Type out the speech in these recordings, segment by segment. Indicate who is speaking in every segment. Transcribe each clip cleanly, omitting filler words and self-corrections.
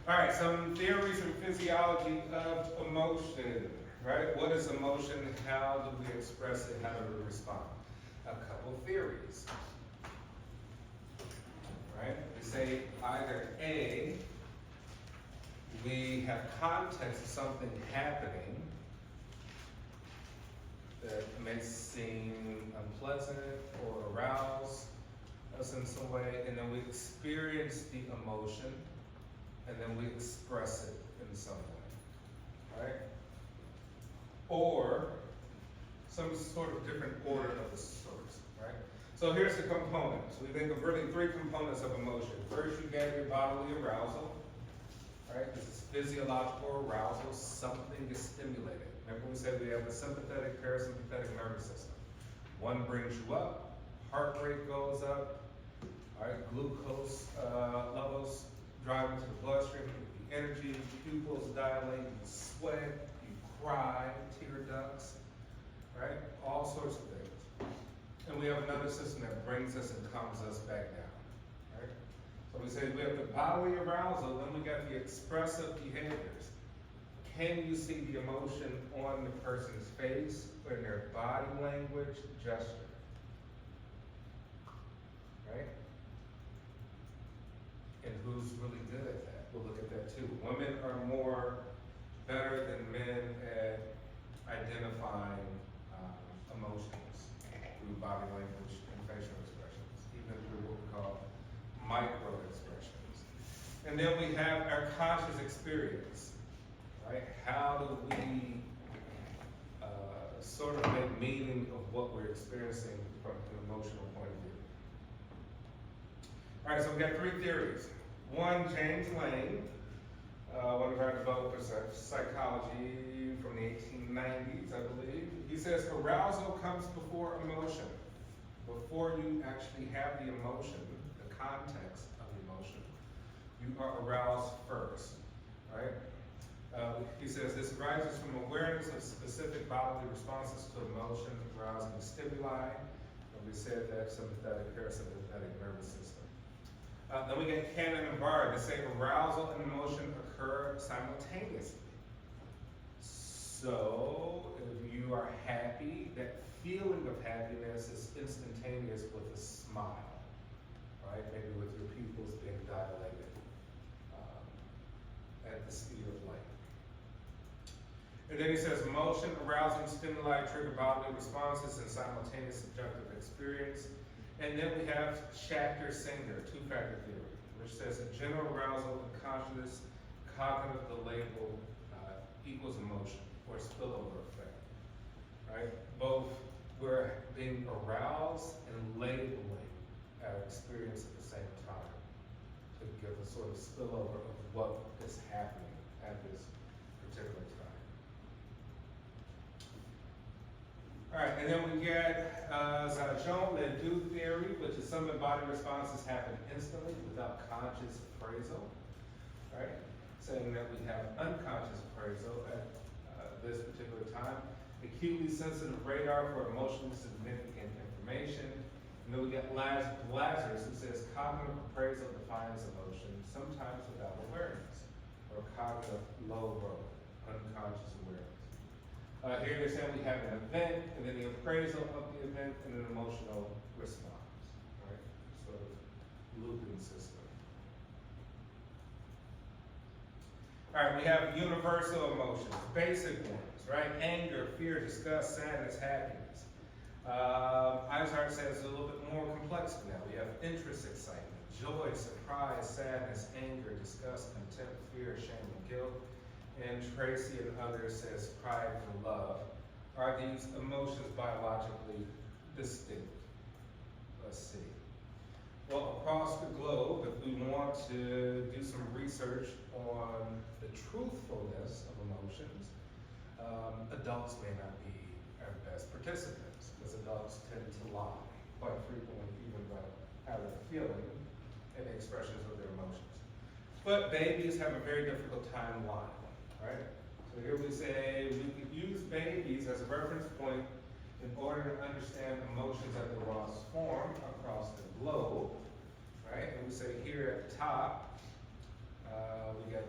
Speaker 1: All right, some theories in physiology of emotion, right? What is emotion? How do we express it? How do we respond? A couple theories, right? We say either A, we have context of something happening that may seem unpleasant or arouse us in some way, and then we experience the emotion, and then we express it in some way, right? Or some sort of different order of the sorts, right? So here's the components. We think of really three components of emotion. First, you get your bodily arousal, right? This is physiological arousal. Something is stimulated. Remember we said we have the sympathetic, parasympathetic nervous system. One brings you up, heart rate goes up, all right, glucose levels drive into the bloodstream, the energy, pupils dilate, you sweat, you cry, tear ducts, right? All sorts of things. And we have another system that brings us and calms us back down, right? So we say we have the bodily arousal, then we got the expressive behaviors. Can you see the emotion on the person's face or in their body language, gesture? Right? And who's really good at that? We'll look at that too. Women are better than men at identifying emotions through body language and facial expressions, even through what we call micro expressions. And then we have our conscious experience, right? How do we sort of make meaning of what we're experiencing from an emotional point of view? All right, so we got three theories. One, James Lane, one of our developers of psychology from the 1890s, I believe. He says arousal comes before emotion. Before you actually have the emotion, the context of the emotion, you are aroused first, right? He says this arises from awareness of specific bodily responses to emotion, arousing stimuli, and we said that sympathetic, parasympathetic nervous system. Then we get Cannon and Bard that say arousal and emotion occur simultaneously. So if you are happy, that feeling of happiness is instantaneous with a smile, right? Maybe with your pupils being dilated at the speed of light. And then he says emotion, arousing stimuli trigger bodily responses and simultaneous subjective experience. And then we have Schachter-Singer, two-factor theory, which says a general arousal and conscious cognitive label equals emotion, or spillover effect, right? Both we're being aroused and labeling our experience at the same time to give a sort of spillover of what is happening at this particular time. All right, and then we get Zajon-Ledoux theory, which is some body responses happen instantly without conscious appraisal, right? Saying that we have unconscious appraisal at this particular time. Acutely sensitive radar for emotionally significant information. And then we get Lazarus, who says cognitive appraisal defines emotion, sometimes without awareness, or cognitive low road, unconscious awareness. Here they're saying we have an event, and then the appraisal of the event, and an emotional response, right? Sort of looping system. All right, we have universal emotions, basic ones, right? Anger, fear, disgust, sadness, happiness. Eishart says it's a little bit more complex than that. We have interest, excitement, joy, surprise, sadness, anger, disgust, contempt, fear, shame, and guilt. And Tracy and others says pride and love. Are these emotions biologically distinct? Let's see. Well, across the globe, if we want to do some research on the truthfulness of emotions, adults may not be our best participants, because adults tend to lie quite frequently, even about having a feeling and the expressions of their emotions. But babies have a very difficult time lying. Right? So here we say we could use babies as a reference point in order to understand emotions at the rawest form across the globe. Right? And we say here at the top, we got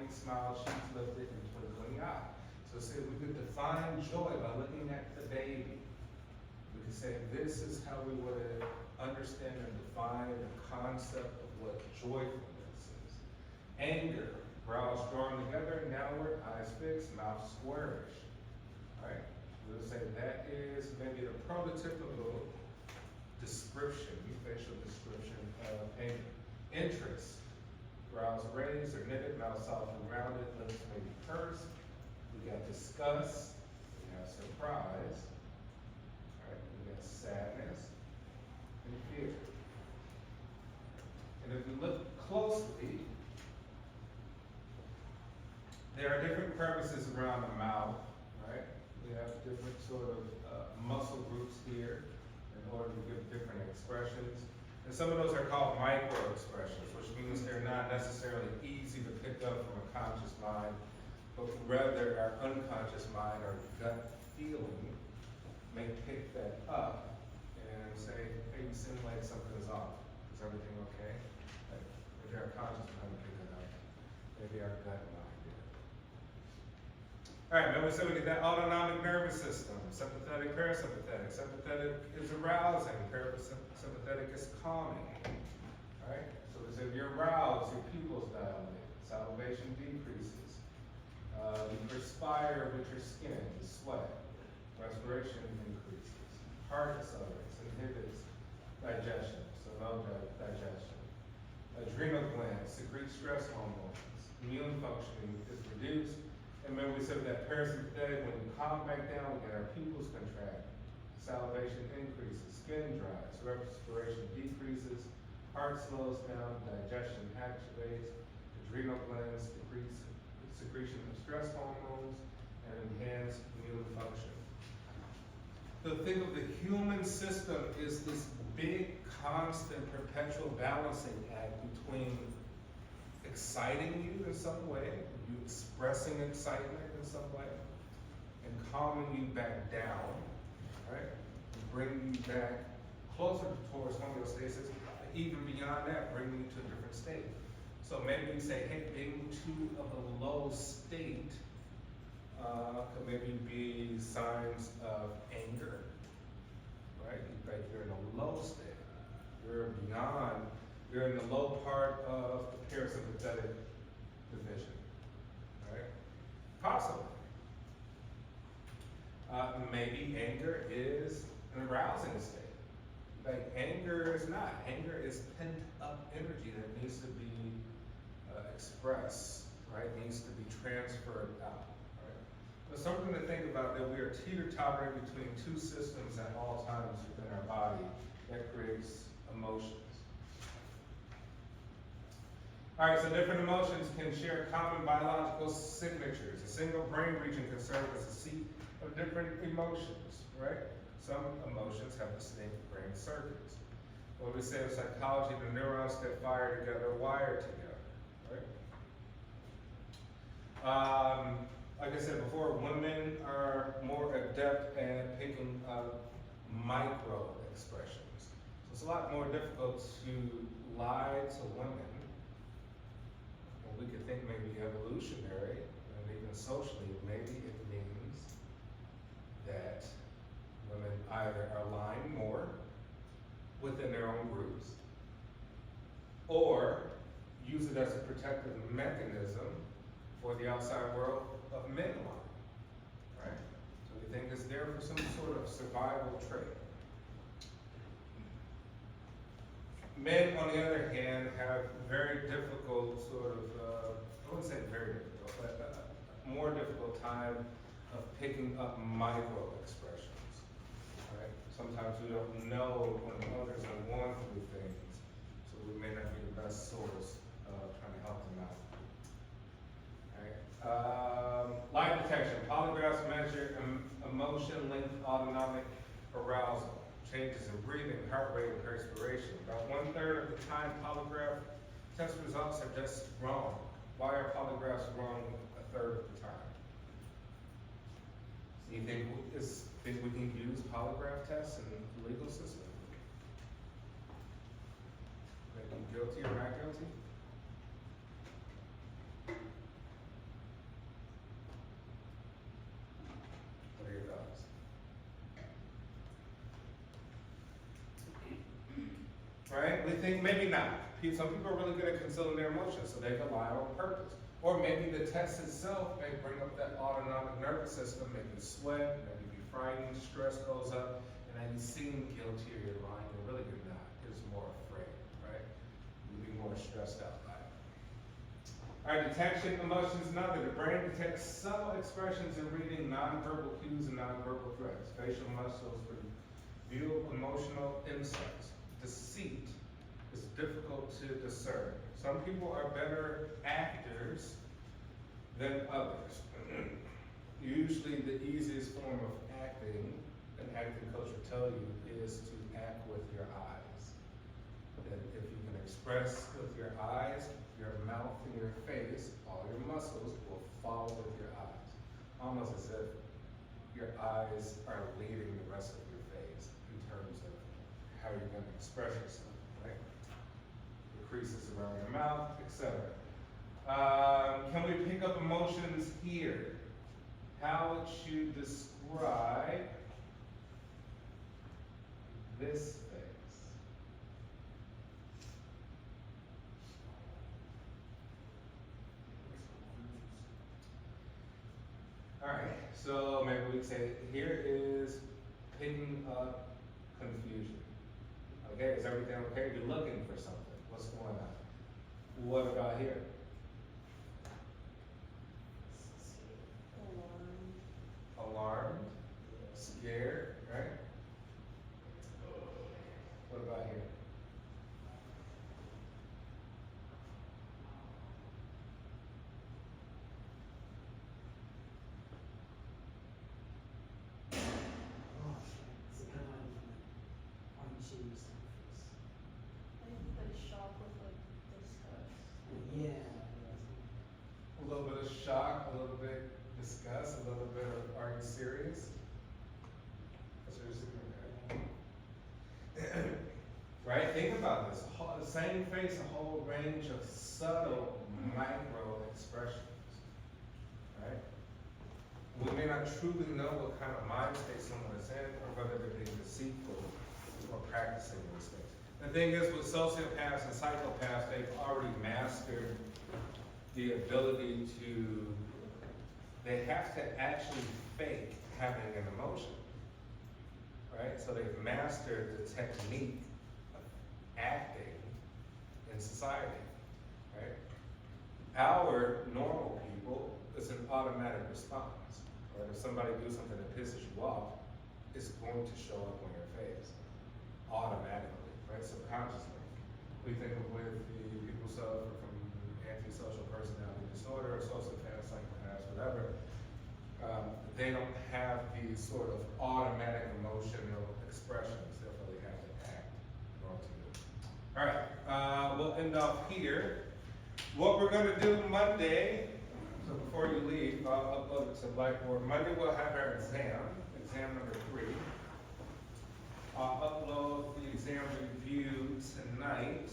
Speaker 1: point, smile, cheeks lifted, and twinkling eye. So say we could define joy by looking at the baby. We could say this is how we would understand and define the concept of what joyfulness is. Anger, brows drawn together, downward, eyes fixed, mouth squarish. Right? We'll say that is maybe the prototypical description, facial description of anger. Interest, brows raised or knitted, mouth softly rounded, lips maybe pursed. We got disgust, we have surprise, right? We got sadness and fear. And if we look closely, there are different purposes around the mouth, right? We have different sort of muscle groups here in order to give different expressions. And some of those are called micro expressions, which means they're not necessarily easy to pick up from a conscious mind, but rather our unconscious mind or gut feeling may pick that up and say, hey, you seem like something's off. Is everything okay? Like, maybe our conscious mind will pick it up. Maybe our gut mind did. All right, remember, so we get that autonomic nervous system, sympathetic, parasympathetic. Sympathetic is arousing, parasympathetic is calming. All right, so if you're aroused, your pupils dilate, salivation decreases. You perspire with your skin, you sweat. Respiration increases. Heart accelerates, inhibits digestion, so no digestion. Adrenal glands secrete stress hormones. Immune functioning is reduced. And remember, we said that parasympathetic, when you calm back down, we get our pupils contract. Salivation increases, skin dries, respiration decreases, heart slows down, digestion activates, adrenal glands decrease secretion of stress hormones, and enhance immune function. The thing of the human system is this big, constant, perpetual balancing act between exciting you in some way, you expressing excitement in some way, and calming you back down, right? And bringing you back closer towards homeostasis, even beyond that, bringing you to a different state. So maybe we say, hey, being too of a low state could maybe be signs of anger, right? Like you're in a low state. You're beyond, you're in the low part of the parasympathetic division, right? Possibly. Maybe anger is an arousing state. Like anger is not. Anger is pent up energy that needs to be expressed, right? Needs to be transferred out, right? But something to think about, that we are teeter-tottering between two systems at all times within our body that creates emotions. All right, so different emotions can share common biological signatures. A single brain region can serve as a seat of different emotions, right? Some emotions have distinct brain circuits. What we say in psychology, the neurons that fire together wire together, right? Like I said before, women are more adept at picking up micro expressions. So it's a lot more difficult to lie to women. And we could think maybe evolutionary, and even socially, maybe it means that women either are lying more within their own groups, or use it as a protective mechanism for the outside world of men lying, right? So we think it's there for some sort of survival trait. Men, on the other hand, have very difficult sort of, I wouldn't say very difficult, but a more difficult time of picking up micro expressions, right? Sometimes we don't know when others are going through things, so we may not be the best source of trying to help them out. Right? Lie detection. Polygraphs measure emotion-linked autonomic arousal, changes in breathing, heart rate, and perspiration. About 1/3 of the time, polygraph test results are just wrong. Why are polygraphs wrong 1/3 of the time? Do you think we can use polygraph tests in the legal system? Make them guilty or not guilty? right? We think maybe not. Some people are really good at concealing their emotions, so they can lie on purpose. Or maybe the test itself may bring up that autonomic nervous system, make you sweat, maybe be frightened, stress goes up, and then you seem guilty or you're lying, and really you're not. You're just more afraid, right? You'd be more stressed out by it. All right, detection, emotions, and other. The brain detects subtle expressions in reading nonverbal cues and nonverbal threats. Facial muscles reveal emotional insights. Deceit is difficult to discern. Some people are better actors than others. Usually the easiest form of acting, an acting coach will tell you, is to act with your eyes. That if you can express with your eyes, your mouth and your face, all your muscles will follow with your eyes. Almost as if your eyes are leading the rest of your face in terms of how you're going to express yourself, right? The creases around your mouth, etc. Can we pick up emotions here? How would you describe this face? All right, so maybe we could say here is picking up confusion. Okay, is everything okay? You're looking for something. What's going on? What about here? Alarmed, scared, right? What about here? A little bit of shock, a little bit disgust, a little bit of are you serious? That's what you're saying, okay? Right? Think about this. The same face, a whole range of subtle micro expressions. Right? We may not truly know what kind of mind state someone is in, or whether they're being deceitful or practicing these things. The thing is, with sociopaths and psychopaths, they've already mastered the ability to, they have to actually fake having an emotion, right? So they've mastered the technique of acting in society, right? Our normal people, it's an automatic response, right? If somebody do something that pisses you off, it's going to show up on your face, automatically, right? Subconsciously. We think of with the people suffer from antisocial personality disorder, or sociopaths, psychopaths, whatever, they don't have these sort of automatic emotional expressions, therefore they have to act in order to do it. All right, we'll end off here. What we're going to do Monday, so before you leave, I'll upload it to Blackboard. Monday we'll have our exam number 3. I'll upload the exam review tonight,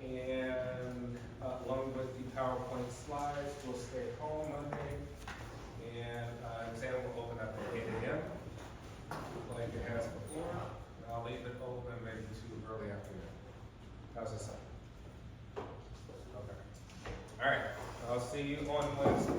Speaker 1: and along with the PowerPoint slides, we'll stay home Monday, and exam will open up at 8 a.m. like it has before, and I'll leave it open maybe to early afternoon. How's it sound? Okay. All right, I'll see you on Wednesday.